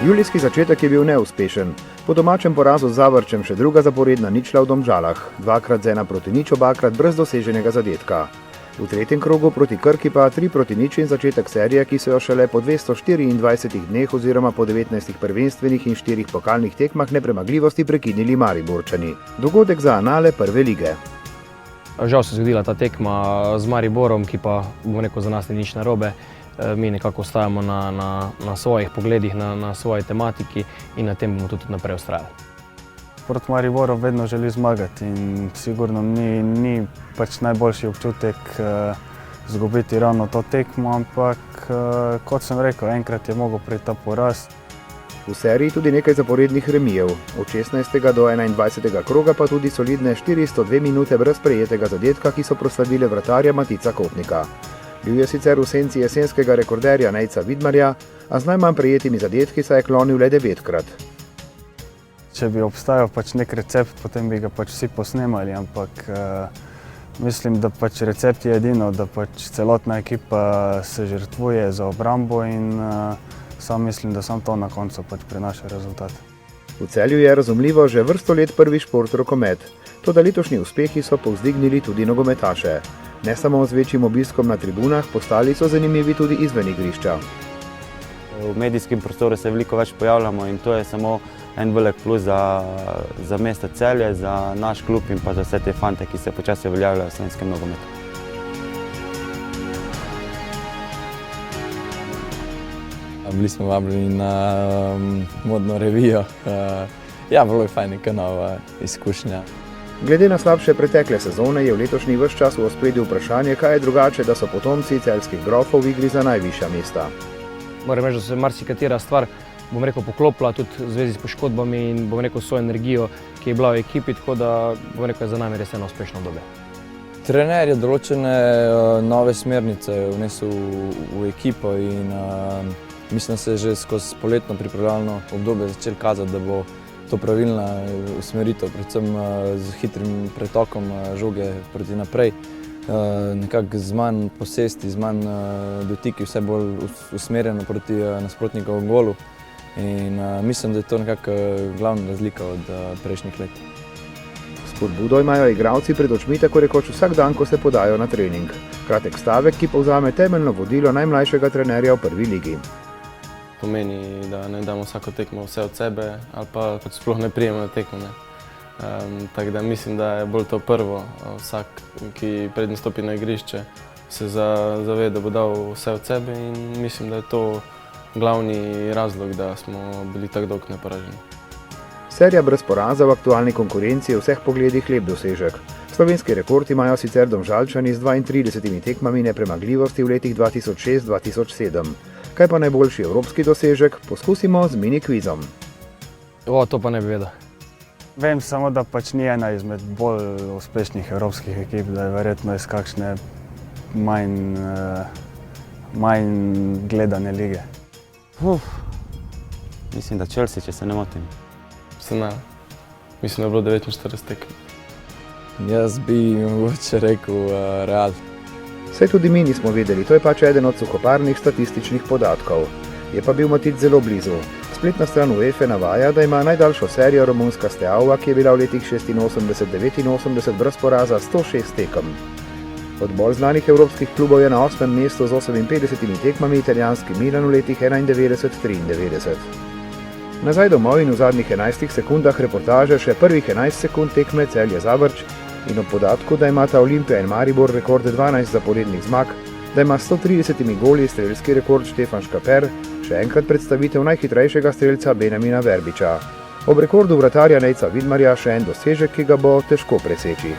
Julijski začetek je bil neuspešen. Po domačem porazu z Zavrčem še druga zaporedna ničla v Domžalah, 2:1 obakrat brez doseženega zadetka. V tretjem krogu proti Krki pa 3:0 in začetek serije, ki so jo šele po 224 dneh oziroma po 19 prvenstvenih in 4 pokalnih tekmah nepremagljivosti prekinili Mariborčani. Dogodek za anale prve lige. Žal se je zgodila ta tekma z Mariborom, ki pa, za nas ni nič narobe. Mi nekako ostajamo na svojih pogledih, na svoji tematiki in na tem bomo tudi naprej vztrajali. Proti Mariboru vedno želi zmagati in sigurno ni pač najboljši občutek izgubiti ravno to tekmo, ampak kot sem rekel, enkrat je mogel priti ta poraz. V seriji tudi nekaj zaporednih remijev, od 16. do 21. kroga pa tudi solidne 402 minute brez prejetega zadetka, ki so proslavile vratarja Matica Kotnika. Bil je sicer v senci jesenskega rekorderja Nejca Vidmarja, a z najmanj prejetimi zadetki se je klonil le 9-krat. Če bi obstajal pač nek recept, potem bi ga pač vsi posnemali, ampak mislim, da pač recept je edino, da pač celotna ekipa se žrtvuje za obrambo in sam mislim, da sam to na koncu pač prinaša rezultat. V Celju je razumljivo že vrsto let prvi šport rokomet, toda letošnji uspehi so povzdignili tudi nogometaše. Ne samo z večjim obiskom na tribunah, postali so zanimivi tudi izven igrišča. V medijskem prostoru se veliko več pojavljamo in to je samo en velik plus za mesto Celje, za naš klub in pa za vse te fante, ki se počasi uveljavljajo v slovenskem nogometu. Bili smo vabljeni na modno revijo. Ja, bilo je fajn, neka nova izkušnja. Glede na slabše pretekle sezone je v letošnji ves čas v ospredju vprašanje, kaj je drugače, da so potomci celjskih grofov v igri za najvišja mesta. Moram reči, da se marsikatera stvar, poklopila tudi v zvezi s poškodbami in svojo energijo, ki je bila v ekipi, tako da je za nami res eno uspešno obdobje. Trener je določene nove smernice vnesel v ekipo in mislim, da se je že skozi poletno pripravljalno obdobje začel kazati, da bo to pravilna usmeritev, predvsem z hitrim pretokom žoge proti naprej. Nekako z manj posesti, z manj dotiki, vse bolj usmerjeno proti nasprotnikovu golu. In mislim, da je to nekako glavna razlika od prejšnjih let. Spodbudo imajo igralci pred očmi tako rekoč vsak dan, ko se podajo na trening. Kratek stavek, ki povzame temeljno vodilo najmlajšega trenerja v prvi ligi. Pomeni, da ne damo vsako tekmo vse od sebe ali pa sploh ne prijemo na tekmo. Tako da mislim, da je bolj to prvo. Vsak, ki prednji stopi na igrišče, se zave, da bo dal vse od sebe in mislim, da je to glavni razlog, da smo bili tako dolgo neporaženi. Serija brez poraza v aktualni konkurenci je v vseh pogledih lep dosežek. Slovenski rekord imajo sicer Domžalčani z 32 tekmami nepremagljivosti v letih 2006-2007. Kaj pa najboljši evropski dosežek, poskusimo z mini kvizom. To pa ne bi vedel. Vem samo, da pač ni ena izmed bolj uspešnih evropskih ekip, da je verjetno iz kakšne manj gledane lige. Mislim, da Chelsea, če se ne motim. Mislim, da je bilo 49 tekem. Jaz bi mogoče rekel Real. Saj tudi mi nismo vedeli, to je pač eden od suhoparnih statističnih podatkov. Je pa bil Matic zelo blizu. Spletna stran UEFA navaja, da ima najdaljšo serijo romunska Steaua, ki je bila v letih 86-89 brez poraza 106 tekem. Od bolj znanih evropskih klubov je na 8. mestu z 58 tekmami italijanski Milan v letih 91-93. Nazaj domov in v zadnjih 11 sekundah reportaže še prvih 11 sekund tekme Celje Zavrč in ob podatku, da imata Olimpija in Maribor rekord 12 zaporednih zmag, da ima 130 goli strelski rekord Štefan Škaper, še enkrat predstavitev najhitrejšega strelca Benjamina Verbiča. Ob rekordu vratarja Nejca Vidmarja še en dosežek, ki ga bo težko preseči.